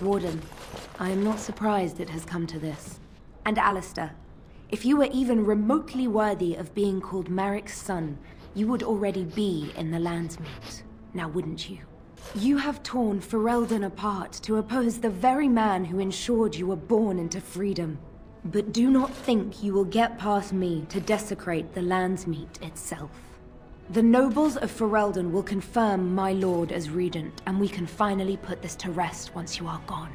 Warden, I am not surprised it has come to this. And Alistair, if you were even remotely worthy of being called Merrick's son, you would already be in the Landsmeet, now wouldn't you? You have torn Ferelden apart to oppose the very man who ensured you were born into freedom. But do not think you will get past me to desecrate the Landsmeet itself. The nobles of Ferelden will confirm my lord as regent, and we can finally put this to rest once you are gone.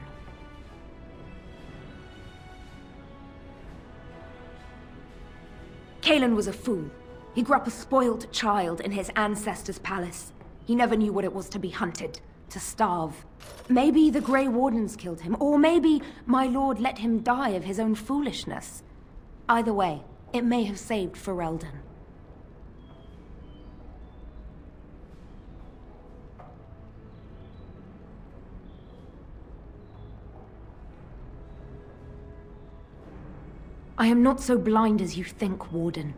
Cailan was a fool. He grew up a spoiled child in his ancestors' palace. He never knew what it was to be hunted, to starve. Maybe the Grey Wardens killed him, or maybe my lord let him die of his own foolishness. Either way, it may have saved Ferelden. I am not so blind as you think, Warden.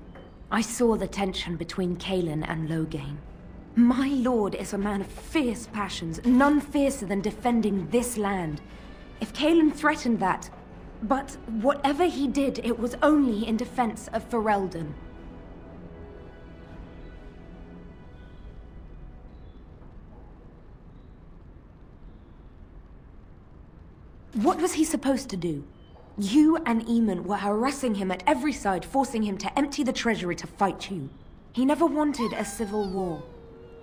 I saw the tension between Cailan and Loghain. My lord is a man of fierce passions, none fiercer than defending this land. If Cailan threatened that, but whatever he did, it was only in defense of Ferelden. What was he supposed to do? You and Eamon were harassing him at every side, forcing him to empty the treasury to fight you. He never wanted a civil war.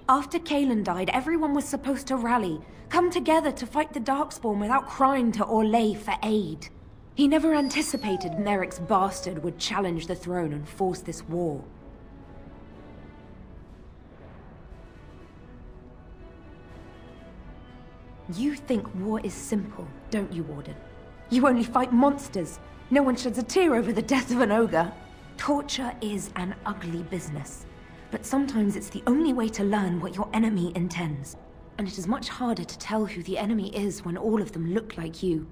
After Cailan died, everyone was supposed to rally, come together to fight the Darkspawn without crying to Orlais for aid. He never anticipated Merrick's bastard would challenge the throne and force this war. You think war is simple, don't you, Warden? You only fight monsters. No one sheds a tear over the death of an ogre. Torture is an ugly business. But sometimes it's the only way to learn what your enemy intends. And it is much harder to tell who the enemy is when all of them look like you.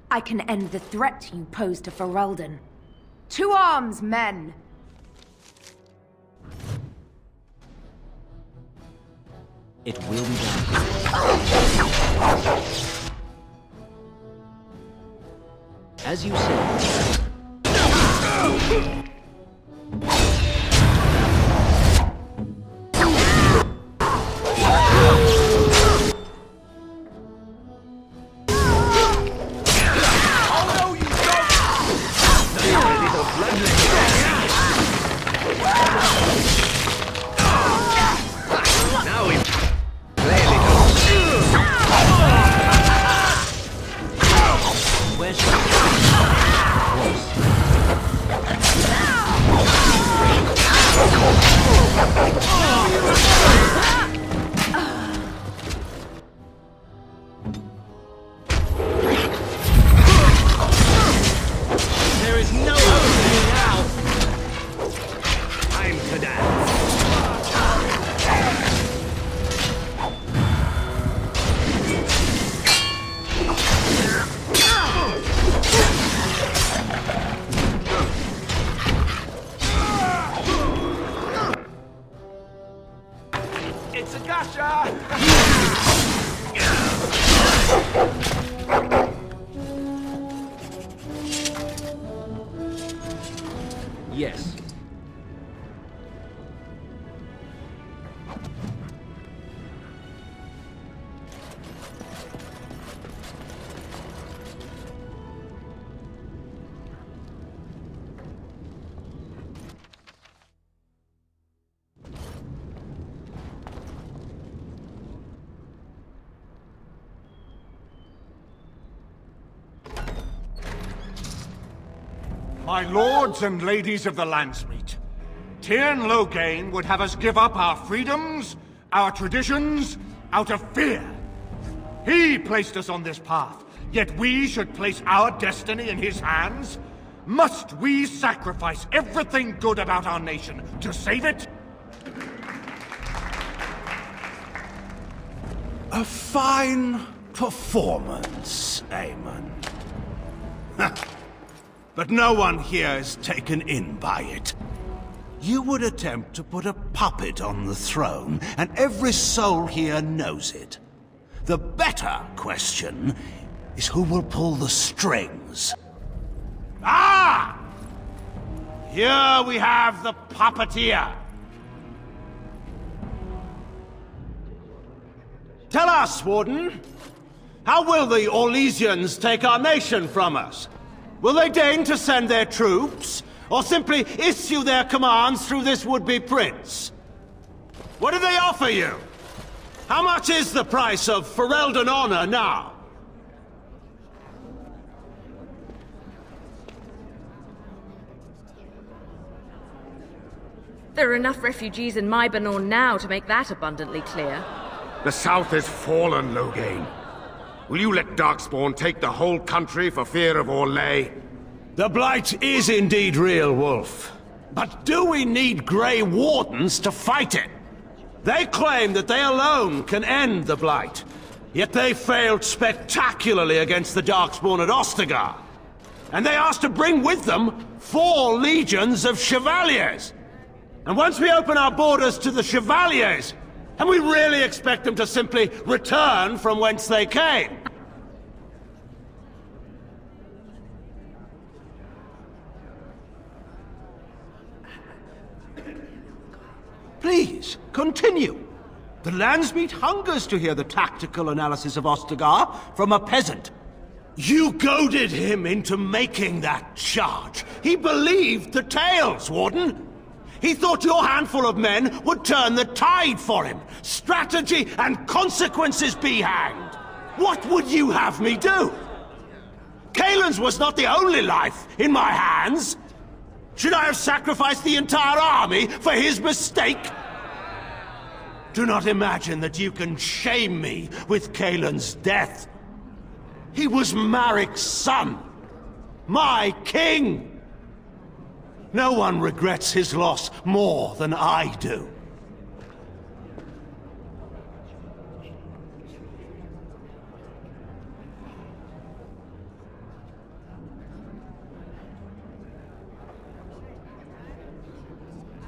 I can end the threat you pose to Ferelden. To arms, men! It will be done. As you say. Yes. My lords and ladies of the Landsmeet, Tyrn Loghain would have us give up our freedoms, our traditions, out of fear. He placed us on this path, yet we should place our destiny in his hands? Must we sacrifice everything good about our nation to save it? A fine performance, Aemon. But no one here is taken in by it. you would attempt to put a puppet on the throne, and every soul here knows it. The better question is who will pull the strings. Ah! Here we have the puppeteer. Tell us, Warden. How will the Orlesians take our nation from us? Will they deign to send their troops, or simply issue their commands through this would-be prince? What do they offer you? How much is the price of Ferelden honor now? There are enough refugees in Mybanor now to make that abundantly clear. The South is fallen, Loghain. Will you let Darkspawn take the whole country for fear of Orlais? The Blight is indeed real, Wolf. But do we need Grey Wardens to fight it? They claim that they alone can end the Blight, yet they failed spectacularly against the Darkspawn at Ostagar. And they asked to bring with them 4 legions of Chevaliers. And once we open our borders to the Chevaliers, and we really expect them to simply return from whence they came? Please, continue. The Landsmeet hungers to hear the tactical analysis of Ostagar from a peasant. You goaded him into making that charge. He believed the tales, Warden. He thought your handful of men would turn the tide for him. Strategy and consequences be hanged. What would you have me do? Kaelin's was not the only life in my hands. Should I have sacrificed the entire army for his mistake? Do not imagine that you can shame me with Kaelin's death. He was Marik's son. My king. No one regrets his loss more than I do.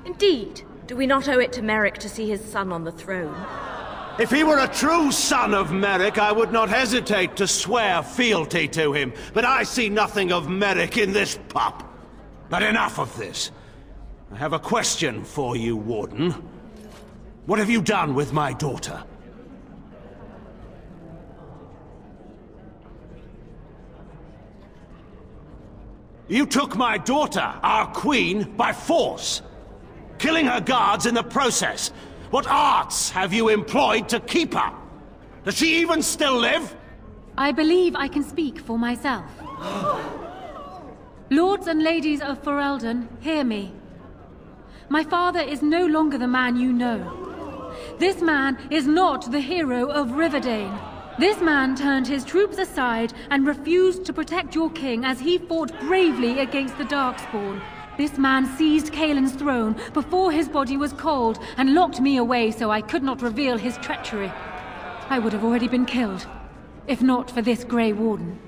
Indeed. Do we not owe it to Merrick to see his son on the throne? If he were a true son of Merrick, I would not hesitate to swear fealty to him. But I see nothing of Merrick in this pup. But enough of this. I have a question for you, Warden. What have you done with my daughter? You took my daughter, our queen, by force, killing her guards in the process. What arts have you employed to keep her? Does she even still live? I believe I can speak for myself. Lords and ladies of Ferelden, hear me. My father is no longer the man you know. This man is not the hero of Riverdane. This man turned his troops aside and refused to protect your king as he fought bravely against the Darkspawn. This man seized Kaelin's throne before his body was cold and locked me away so I could not reveal his treachery. I would have already been killed, if not for this Grey Warden.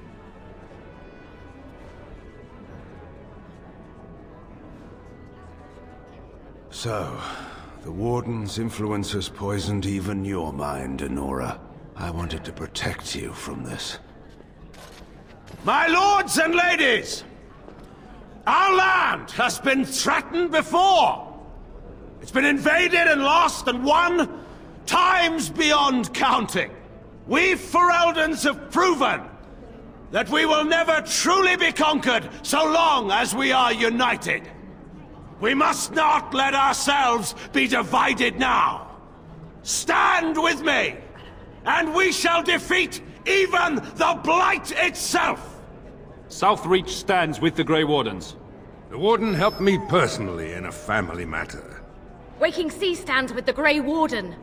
So, the Warden's influence has poisoned even your mind, Enora. I wanted to protect you from this. My lords and ladies! Our land has been threatened before! It's been invaded and lost and won times beyond counting. We Fereldans have proven that we will never truly be conquered so long as we are united. We must not let ourselves be divided now. Stand with me, and we shall defeat even the Blight itself! Southreach stands with the Grey Wardens. The Warden helped me personally in a family matter. Waking Sea stands with the Grey Warden.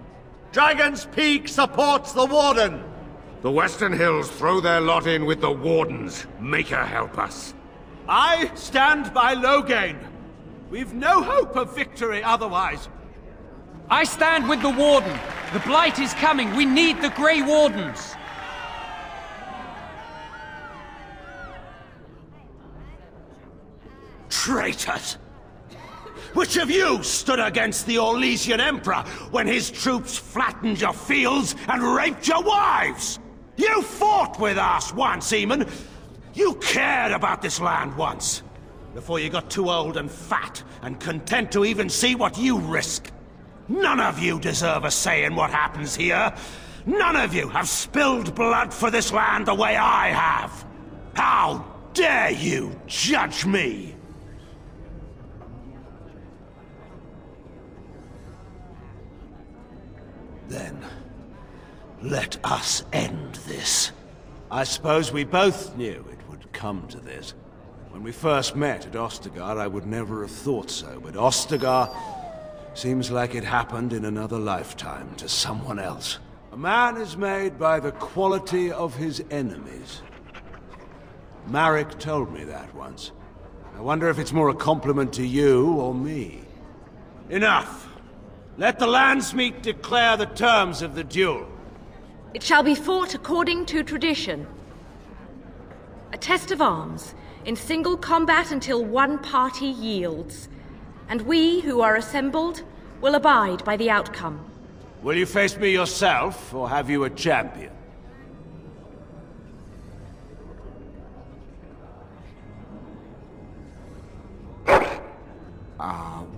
Dragon's Peak supports the Warden! The Western Hills throw their lot in with the Wardens. Make her help us. I stand by Loghain. We've no hope of victory otherwise. I stand with the Warden. The Blight is coming. We need the Grey Wardens. Traitors! Which of you stood against the Orlesian Emperor when his troops flattened your fields and raped your wives? You fought with us once, Eamon. You cared about this land once. Before you got too old and fat and content to even see what you risk. None of you deserve a say in what happens here. None of you have spilled blood for this land the way I have. How dare you judge me? Then, let us end this. I suppose we both knew it would come to this. When we first met at Ostagar, I would never have thought so, but Ostagar seems like it happened in another lifetime to someone else. A man is made by the quality of his enemies. Marek told me that once. I wonder if it's more a compliment to you or me. Enough! Let the landsmeet declare the terms of the duel. It shall be fought according to tradition. A test of arms, in single combat until one party yields. And we, who are assembled, will abide by the outcome. Will you face me yourself, or have you a champion?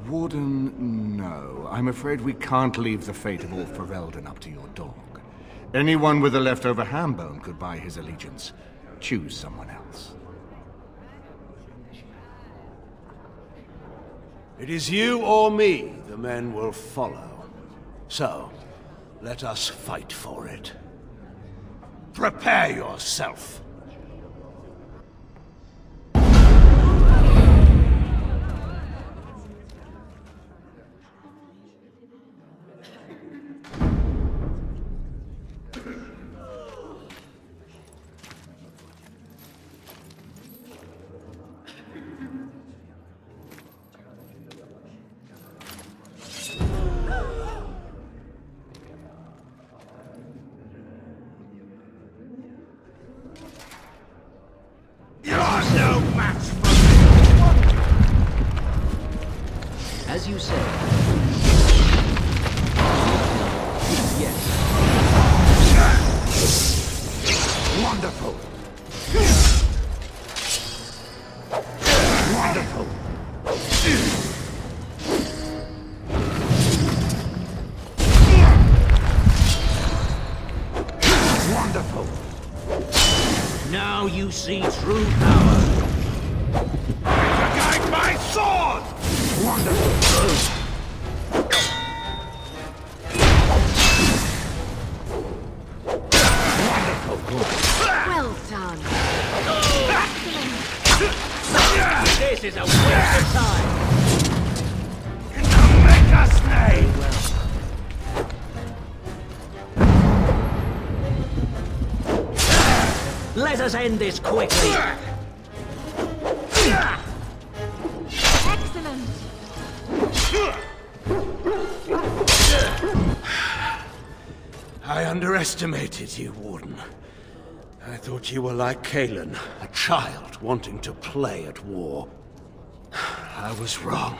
Warden, no. I'm afraid we can't leave the fate of all Ferelden up to your dog. Anyone with a leftover ham bone could buy his allegiance. Choose someone else. It is you or me the men will follow. So, let us fight for it. Prepare yourself. As you say. Yes. Wonderful! Wonderful! Wonderful! Now you see true power. Guide my sword! Wonderful! Well done. This is a waste of time. It'll make us name! Let us end this quickly. Excellent! I underestimated you, Warden. I thought you were like Kalen, a child wanting to play at war. I was wrong.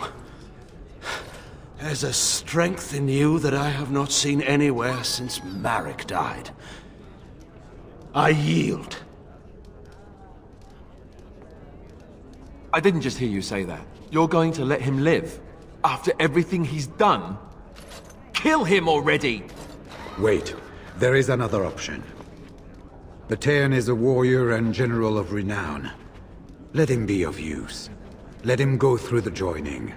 There's a strength in you that I have not seen anywhere since Marek died. I yield. I didn't just hear you say that. You're going to let him live? After everything he's done? Kill him already! Wait. There is another option. Bataeon is a warrior and general of renown. Let him be of use. Let him go through the joining.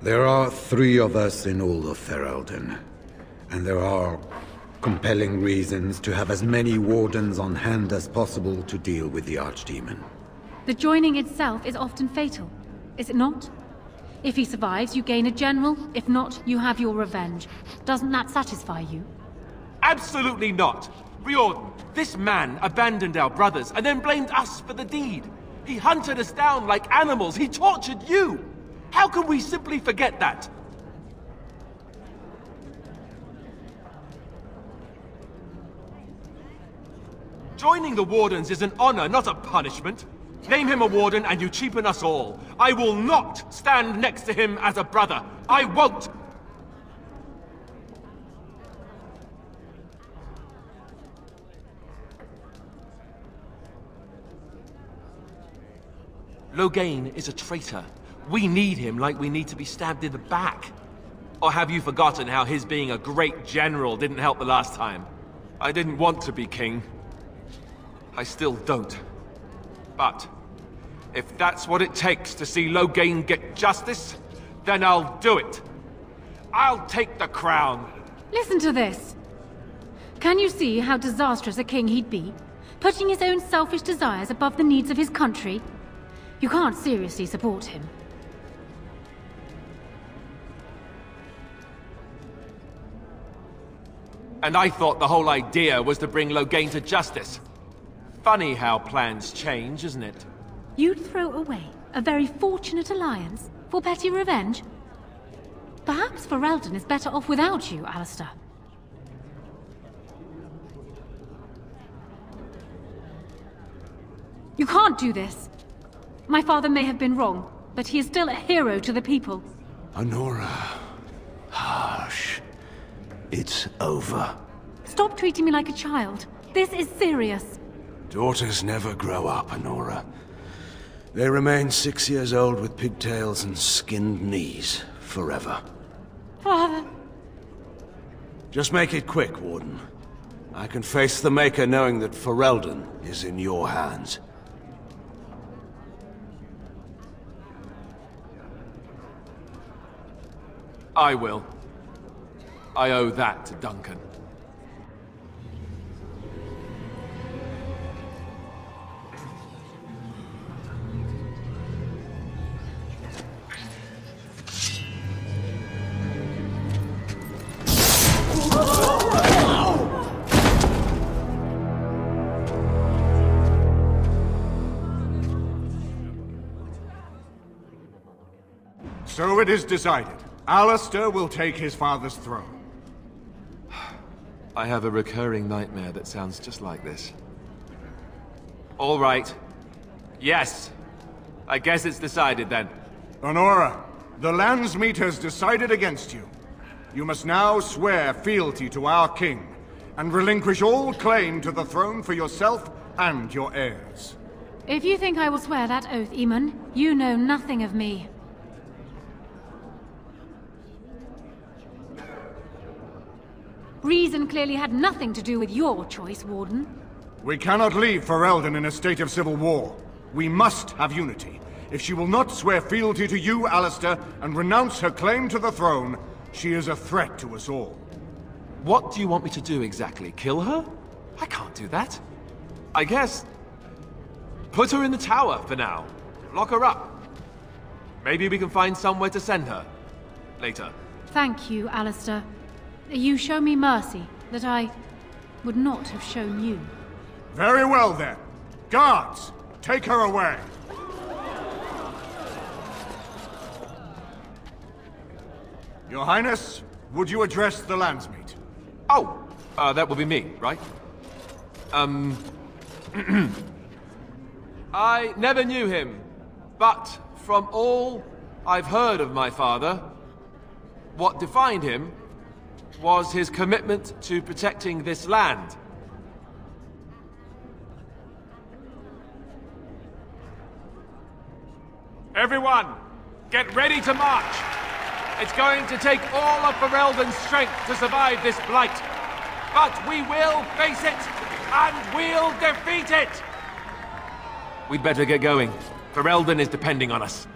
There are 3 of us in all of Ferelden, and there are compelling reasons to have as many wardens on hand as possible to deal with the Archdemon. The joining itself is often fatal, is it not? If he survives, you gain a general. If not, you have your revenge. Doesn't that satisfy you? Absolutely not! Riordan, this man abandoned our brothers and then blamed us for the deed. He hunted us down like animals. He tortured you! How can we simply forget that? Joining the Wardens is an honor, not a punishment. Name him a Warden and you cheapen us all. I will not stand next to him as a brother. I won't! Loghain is a traitor. We need him like we need to be stabbed in the back. Or have you forgotten how his being a great general didn't help the last time? I didn't want to be king. I still don't. But if that's what it takes to see Loghain get justice, then I'll do it. I'll take the crown. Listen to this. Can you see how disastrous a king he'd be? Putting his own selfish desires above the needs of his country? You can't seriously support him. And I thought the whole idea was to bring Loghain to justice. Funny how plans change, isn't it? You'd throw away a very fortunate alliance for petty revenge? Perhaps Ferelden is better off without you, Alistair. You can't do this. My father may have been wrong, but he is still a hero to the people. Honora. Hush. It's over. Stop treating me like a child. This is serious. Daughters never grow up, Honora. They remain 6 years old with pigtails and skinned knees forever. Father. Just make it quick, Warden. I can face the Maker knowing that Ferelden is in your hands. I will. I owe that to Duncan. So it is decided. Alistair will take his father's throne. I have a recurring nightmare that sounds just like this. All right. Yes. I guess it's decided then. Honora, the Landsmeet has decided against you. You must now swear fealty to our king, and relinquish all claim to the throne for yourself and your heirs. If you think I will swear that oath, Eamon, you know nothing of me. Reason clearly had nothing to do with your choice, Warden. We cannot leave Ferelden in a state of civil war. We must have unity. If she will not swear fealty to you, Alistair, and renounce her claim to the throne, she is a threat to us all. What do you want me to do exactly? Kill her? I can't do that. I guess... put her in the tower for now. Lock her up. Maybe we can find somewhere to send her. Later. Thank you, Alistair. You show me mercy that I would not have shown you. Very well, then. Guards, take her away. Your Highness, would you address the Landsmeet? Oh, that would be me, right? I never knew him, but from all I've heard of my father, what defined him was his commitment to protecting this land. Everyone, get ready to march! It's going to take all of Ferelden's strength to survive this blight. But we will face it, and we'll defeat it! We'd better get going. Ferelden is depending on us.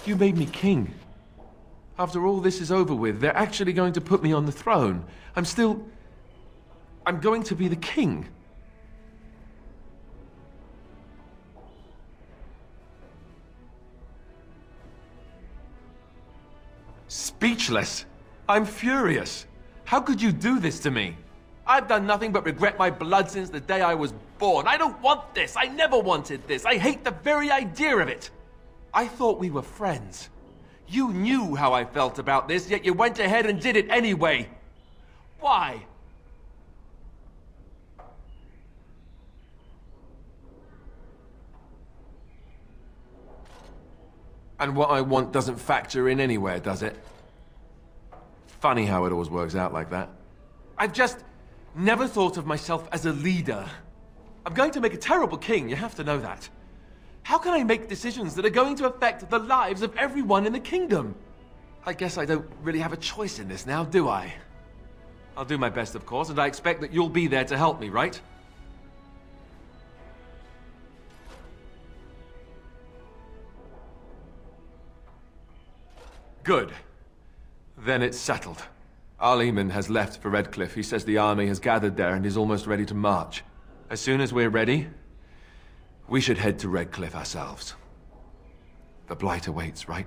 You made me king. After all this is over with, they're actually going to put me on the throne. I'm going to be the king. Speechless. I'm furious. How could you do this to me? I've done nothing but regret my blood since the day I was born. I don't want this. I never wanted this. I hate the very idea of it. I thought we were friends. You knew how I felt about this, yet you went ahead and did it anyway. Why? And what I want doesn't factor in anywhere, does it? Funny how it always works out like that. I've just never thought of myself as a leader. I'm going to make a terrible king, you have to know that. How can I make decisions that are going to affect the lives of everyone in the kingdom? I guess I don't really have a choice in this now, do I? I'll do my best, of course, and I expect that you'll be there to help me, right? Good. Then it's settled. Arleman has left for Redcliffe. He says the army has gathered there and is almost ready to march. As soon as we're ready, we should head to Redcliffe ourselves. The Blight awaits, right?